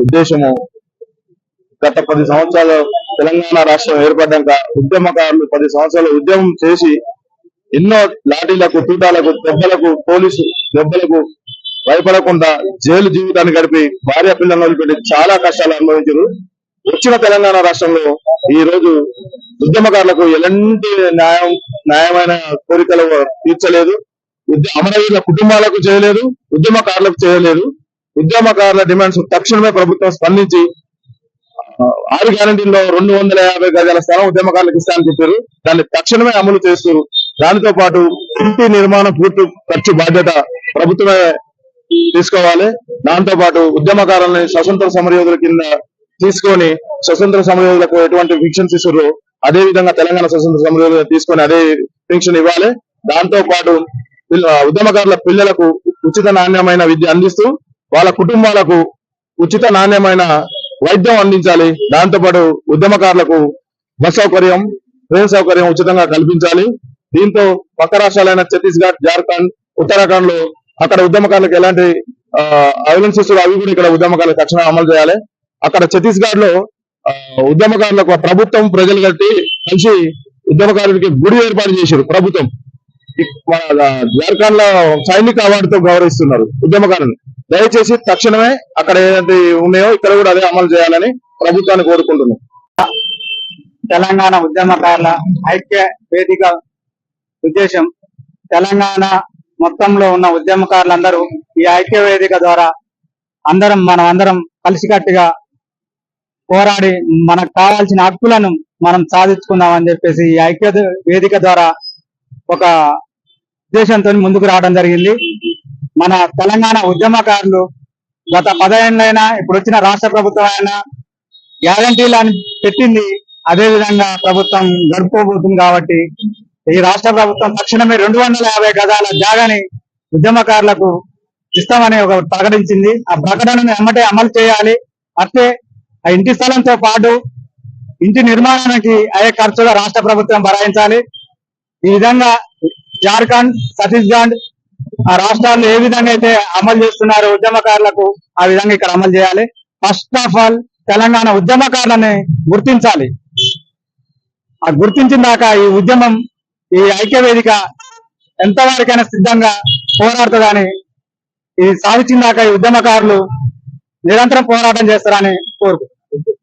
ఉద్దేశము గత 10 సంవత్సరాలు తెలంగాణ రాష్ట్రం ఏర్పడ్డాక ఉద్యమకారులు 10 సంవత్సరాలు ఉద్యమం చేసి ఎన్నో లాఠీలకు, తూటాలకు, దెబ్బలకు, పోలీసు దెబ్బలకు భయపడకుండా జైలు జీవితాన్ని గడిపి భార్య పిల్లలను వదిలిపెట్టి చాలా కష్టాలు అనుభవించారు. వచ్చిన తెలంగాణ రాష్ట్రంలో ఈ రోజు ఉద్యమకారులకు ఎలాంటి న్యాయమైన కోరికలు తీర్చలేదు. అమరవీరుల కుటుంబాలకు చేయలేదు, ఉద్యమకారులకు చేయలేదు. ఉద్యమకారుల డిమాండ్స్ తక్షణమే ప్రభుత్వం స్పందించి 6 గ్యారంటీల్లో 250 గజాల స్థలం ఉద్యమకారులకు ఇస్తామని చెప్పారు. దాన్ని తక్షణమే అమలు చేస్తారు. దానితో పాటు ఇంటి నిర్మాణ పూర్తి ఖర్చు బాధ్యత ప్రభుత్వమే తీసుకోవాలి. దాంతో పాటు ఉద్యమకారులని స్వతంత్ర సమరయోధుల కింద తీసుకొని స్వతంత్ర సమరయోధులకు ఎటువంటి పెన్షన్స్ ఇస్తారు అదే విధంగా తెలంగాణ స్వతంత్ర సమరయోధులు తీసుకొని అదే పెన్షన్ ఇవ్వాలి. దాంతో పాటు ఉద్యమకారుల పిల్లలకు ఉచిత నాణ్యమైన విద్య అందిస్తూ వాళ్ళ కుటుంబాలకు ఉచిత నాణ్యమైన వైద్యం అందించాలి. దాంతో పాటు ఉద్యమకారులకు బస్ సౌకర్యం, ట్రైన్ సౌకర్యం ఉచితంగా కల్పించాలి. దీంతో పక్క రాష్ట్రాలైన ఛత్తీస్గఢ్, జార్ఖండ్, ఉత్తరాఖండ్ లో అక్కడ ఉద్యమకారులకు ఎలాంటి అవిలెన్సెస్ అవి కూడా ఇక్కడ ఉద్యమకారులకు తక్షణం అమలు చేయాలి. అక్కడ ఛత్తీస్గఢ్ లో ఉద్యమకారులకు ప్రభుత్వం ప్రజలు కలిసి ఉద్యమకారులకి గుడి ఏర్పాటు చేశారు. ప్రభుత్వం జార్ఖండ్ లో సైనిక అవార్డుతో గౌరవిస్తున్నారు ఉద్యమకారులను. దయచేసి తక్షణమే అక్కడ ఏదైతే ఉన్నాయో ఇక్కడ కూడా అదే అమలు చేయాలని ప్రభుత్వాన్ని కోరుకుంటున్నాం. తెలంగాణ ఉద్యమకారుల ఐక్య వేదిక ఉద్దేశం తెలంగాణ మొత్తంలో ఉన్న ఉద్యమకారులందరూ ఈ ఐక్య వేదిక ద్వారా మనం అందరం కలిసికట్టుగా పోరాడి మనకు కావాల్సిన హక్కులను మనం సాధించుకుందామని చెప్పేసి ఈ ఐక్య వేదిక ద్వారా ఒక ఉద్దేశంతో ముందుకు రావడం జరిగింది. మన తెలంగాణ ఉద్యమకారులు గత 10 ఏళ్ళైనా ఇప్పుడు వచ్చిన రాష్ట్ర ప్రభుత్వం అయినా గ్యారంటీలు అని పెట్టింది అదే విధంగా ప్రభుత్వం గడుపుకోబోతుంది. కాబట్టి ఈ రాష్ట్ర ప్రభుత్వం తక్షణమే 250 గజాల జాగాని ఉద్యమకారులకు ఇస్తామని ఒక ప్రకటించింది. ఆ ప్రకటనను ఎమ్మటే అమలు చేయాలి. అంటే ఆ ఇంటి స్థలంతో పాటు ఇంటి నిర్మాణానికి అయ్యే ఖర్చుగా రాష్ట్ర ప్రభుత్వం భరాయించాలి. ఈ విధంగా జార్ఖండ్, ఛత్తీస్గఢ్ ఆ రాష్ట్రాల్లో ఏ విధంగా అయితే అమలు చేస్తున్నారో ఉద్యమకారులకు ఆ విధంగా ఇక్కడ అమలు చేయాలి. ఫస్ట్ ఆఫ్ ఆల్ తెలంగాణ ఉద్యమకారులని గుర్తించాలి. ఆ గుర్తించిన దాకా ఈ ఉద్యమం, ఈ ఐక్యవేదిక ఎంతవరకైనా సిద్ధంగా పోరాడుతుందని, ఇది సాధించిన దాకా ఈ ఉద్యమకారులు నిరంతరం పోరాటం చేస్తారని కోరుకుంటున్నాను.